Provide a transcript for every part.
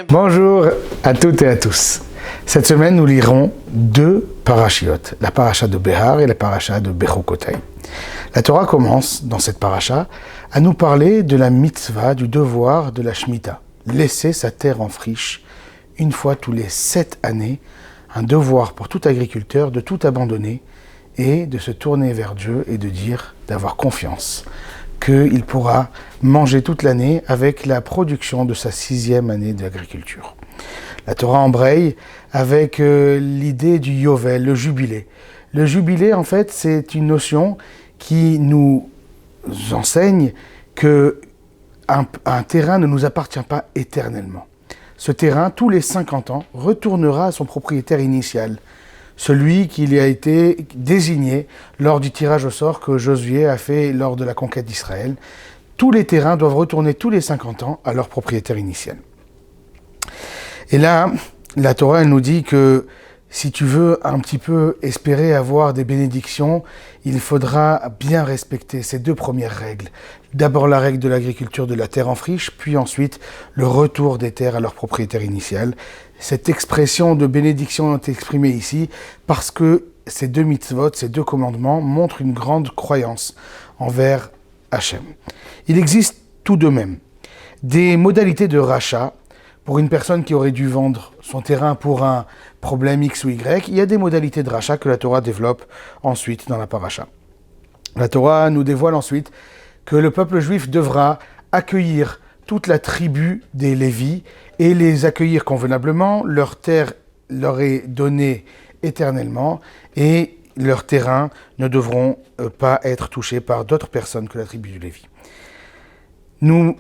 Bonjour à toutes et à tous. Cette semaine, nous lirons deux parachiotes, la paracha de Behar et la paracha de Bechukotai. La Torah commence, dans cette paracha, à nous parler de la mitzvah, du devoir de la Shemitah. Laisser sa terre en friche, une fois tous les 7 années, un devoir pour tout agriculteur de tout abandonner et de se tourner vers Dieu et de dire, d'avoir confiance, qu'il pourra manger toute l'année avec la production de sa 6e année d'agriculture. La Torah embraye avec l'idée du Yovel, le jubilé. Le jubilé, en fait, c'est une notion qui nous enseigne qu'un terrain ne nous appartient pas éternellement. Ce terrain, tous les 50 ans, retournera à son propriétaire initial, celui qui lui a été désigné lors du tirage au sort que Josué a fait lors de la conquête d'Israël. Tous les terrains doivent retourner tous les 50 ans à leur propriétaire initial. Et là, la Torah, elle nous dit que si tu veux un petit peu espérer avoir des bénédictions, il faudra bien respecter ces 2 premières règles. D'abord la règle de l'agriculture de la terre en friche, puis ensuite le retour des terres à leur propriétaire initial. Cette expression de bénédiction est exprimée ici parce que ces 2 mitzvot, ces 2 commandements montrent une grande croyance envers Hachem. Il existe tout de même des modalités de rachat. Pour une personne qui aurait dû vendre son terrain pour un problème X ou Y, il y a des modalités de rachat que la Torah développe ensuite dans la paracha. La Torah nous dévoile ensuite que le peuple juif devra accueillir toute la tribu des Lévis et les accueillir convenablement. Leur terre leur est donnée éternellement et leurs terrains ne devront pas être touchés par d'autres personnes que la tribu du Lévi.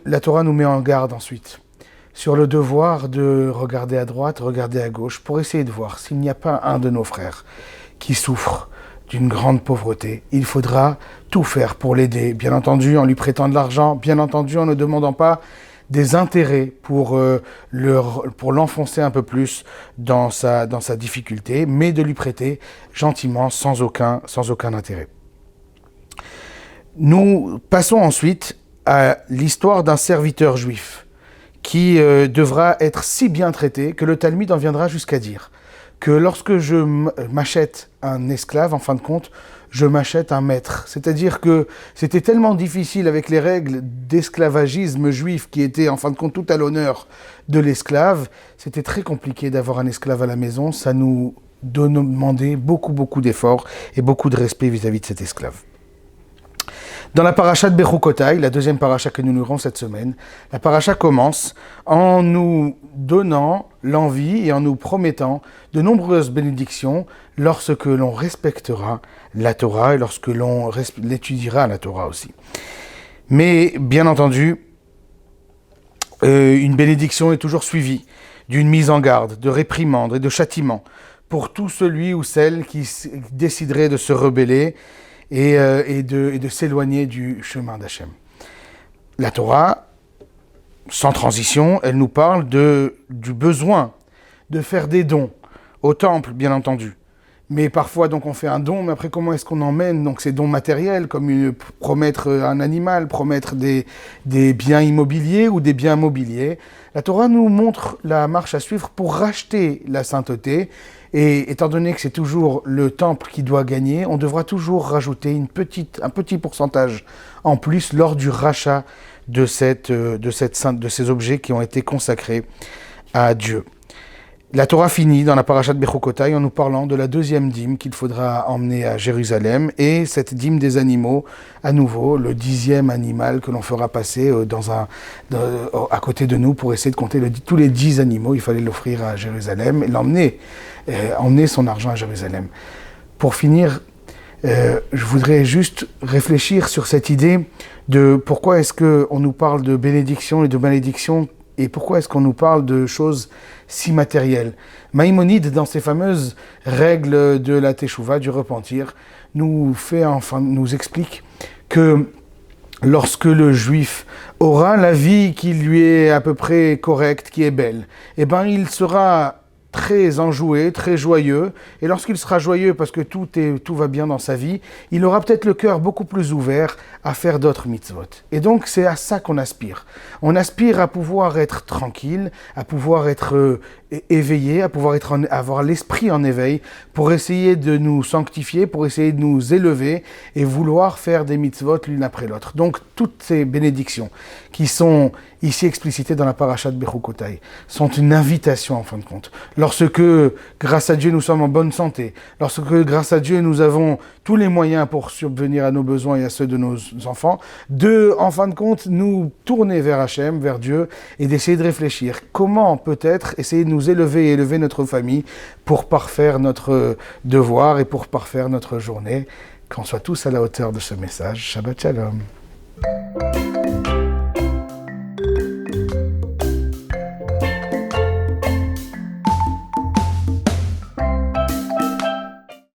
La Torah nous met en garde ensuite sur le devoir de regarder à droite, regarder à gauche, pour essayer de voir s'il n'y a pas un de nos frères qui souffre d'une grande pauvreté. Il faudra tout faire pour l'aider, bien entendu en lui prêtant de l'argent, bien entendu en ne demandant pas des intérêts pour l'enfoncer un peu plus dans sa difficulté, mais de lui prêter gentiment, sans aucun intérêt. Nous passons ensuite à l'histoire d'un serviteur juif qui devra être si bien traité que le Talmud en viendra jusqu'à dire que lorsque je m'achète un esclave, en fin de compte, je m'achète un maître. C'est-à-dire que c'était tellement difficile avec les règles d'esclavagisme juif qui étaient en fin de compte tout à l'honneur de l'esclave, c'était très compliqué d'avoir un esclave à la maison, ça nous demandait beaucoup d'efforts et beaucoup de respect vis-à-vis de cet esclave. Dans la paracha de Bechukotai, la 2e paracha que nous lirons cette semaine, la paracha commence en nous donnant l'envie et en nous promettant de nombreuses bénédictions lorsque l'on respectera la Torah et lorsque l'on l'étudiera la Torah aussi. Mais bien entendu, une bénédiction est toujours suivie d'une mise en garde, de réprimande et de châtiment pour tout celui ou celle qui déciderait de se rebeller et de s'éloigner du chemin d'Hachem. La Torah, sans transition, elle nous parle du besoin de faire des dons au temple, bien entendu. Mais parfois, donc, on fait un don, mais après, comment est-ce qu'on emmène donc ces dons matériels, comme promettre un animal, promettre des biens immobiliers ou des biens mobiliers. La Torah nous montre la marche à suivre pour racheter la sainteté. Et étant donné que c'est toujours le temple qui doit gagner, on devra toujours rajouter un petit pourcentage en plus lors du rachat de ces objets qui ont été consacrés à Dieu. La Torah finit dans la paracha de Bechukotai en nous parlant de la 2e dîme qu'il faudra emmener à Jérusalem et cette dîme des animaux, à nouveau, le 10e animal que l'on fera passer à côté de nous pour essayer de compter tous les 10 animaux. Il fallait l'offrir à Jérusalem et emmener son argent à Jérusalem. Pour finir, je voudrais juste réfléchir sur cette idée de pourquoi est-ce qu'on nous parle de bénédiction et de malédiction et pourquoi est-ce qu'on nous parle de choses si matérielles. Maïmonide, dans ses fameuses règles de la Teshuvah, du repentir, nous explique que lorsque le juif aura la vie qui lui est à peu près correcte, qui est belle, il sera très enjoué, très joyeux. Et lorsqu'il sera joyeux parce que tout va bien dans sa vie, il aura peut-être le cœur beaucoup plus ouvert à faire d'autres mitzvot. Et donc c'est à ça qu'on aspire. On aspire à pouvoir être tranquille, à pouvoir être éveillé, à pouvoir avoir l'esprit en éveil pour essayer de nous sanctifier, pour essayer de nous élever et vouloir faire des mitzvot l'une après l'autre. Donc toutes ces bénédictions qui sont ici explicitées dans la paracha de Bechukotai sont une invitation en fin de compte. Lorsque, grâce à Dieu, nous sommes en bonne santé, lorsque, grâce à Dieu, nous avons tous les moyens pour subvenir à nos besoins et à ceux de nos enfants, de, en fin de compte, nous tourner vers Hachem, vers Dieu, et d'essayer de réfléchir comment peut-être essayer de nous élever et élever notre famille pour parfaire notre devoir et pour parfaire notre journée. Qu'on soit tous à la hauteur de ce message. Shabbat Shalom.